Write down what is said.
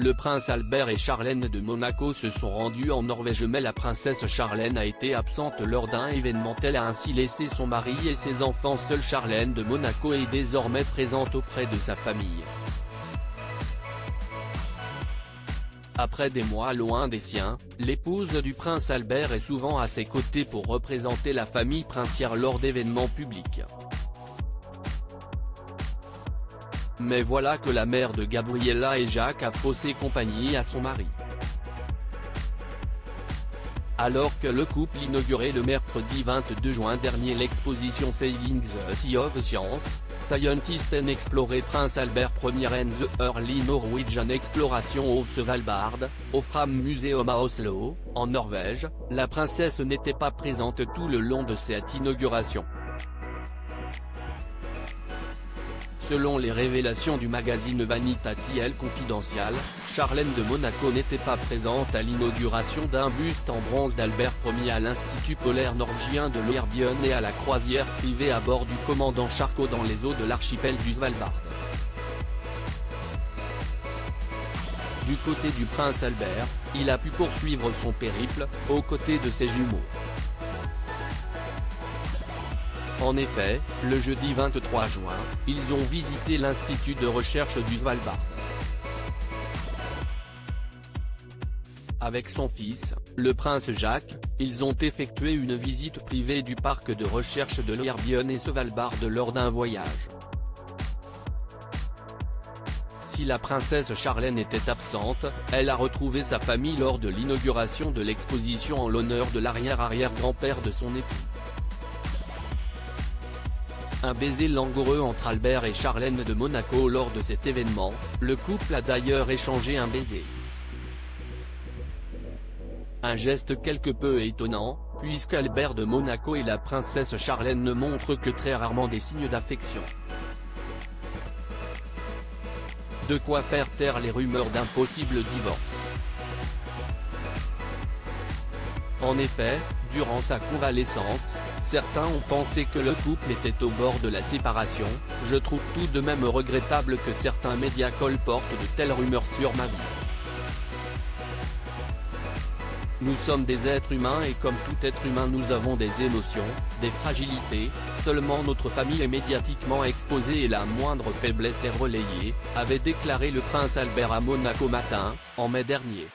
le prince Albert et Charlène de Monaco se sont rendus en Norvège, mais la princesse Charlène a été absente lors d'un événement. Elle a ainsi laissé son mari et ses enfants seuls. Charlène de Monaco est désormais présente auprès de sa famille. Après des mois loin des siens, l'épouse du prince Albert est souvent à ses côtés pour représenter la famille princière lors d'événements publics. Mais voilà que la mère de Gabriella et Jacques a faussé compagnie à son mari. Alors que le couple inaugurait le mercredi 22 juin dernier l'exposition Sailing the Sea of Science, Scientist and Explorer Prince Albert Ier and the Early Norwegian Exploration of Svalbard, au Fram Museum à Oslo, en Norvège, la princesse n'était pas présente tout le long de cette inauguration. Selon les révélations du magazine Vanity Confidential, Charlène de Monaco n'était pas présente à l'inauguration d'un buste en bronze d'Albert Ier à l'Institut polaire norvégien de Longyearbyen et à la croisière privée à bord du commandant Charcot dans les eaux de l'archipel du Svalbard. Du côté du prince Albert, il a pu poursuivre son périple, aux côtés de ses jumeaux. En effet, le jeudi 23 juin, ils ont visité l'Institut de recherche du Svalbard. Avec son fils, le prince Jacques, ils ont effectué une visite privée du parc de recherche de Longyearbyen et Svalbard lors d'un voyage. Si la princesse Charlène était absente, elle a retrouvé sa famille lors de l'inauguration de l'exposition en l'honneur de l'arrière-arrière-grand-père de son époux. Un baiser langoureux entre Albert et Charlène de Monaco lors de cet événement, le couple a d'ailleurs échangé un baiser. Un geste quelque peu étonnant, puisqu'Albert de Monaco et la princesse Charlène ne montrent que très rarement des signes d'affection. De quoi faire taire les rumeurs d'un possible divorce. En effet, durant sa convalescence, certains ont pensé que le couple était au bord de la séparation. Je trouve tout de même regrettable que certains médias colportent de telles rumeurs sur ma vie. Nous sommes des êtres humains et comme tout être humain nous avons des émotions, des fragilités, seulement notre famille est médiatiquement exposée et la moindre faiblesse est relayée, avait déclaré le prince Albert à Monaco Matin, en mai dernier.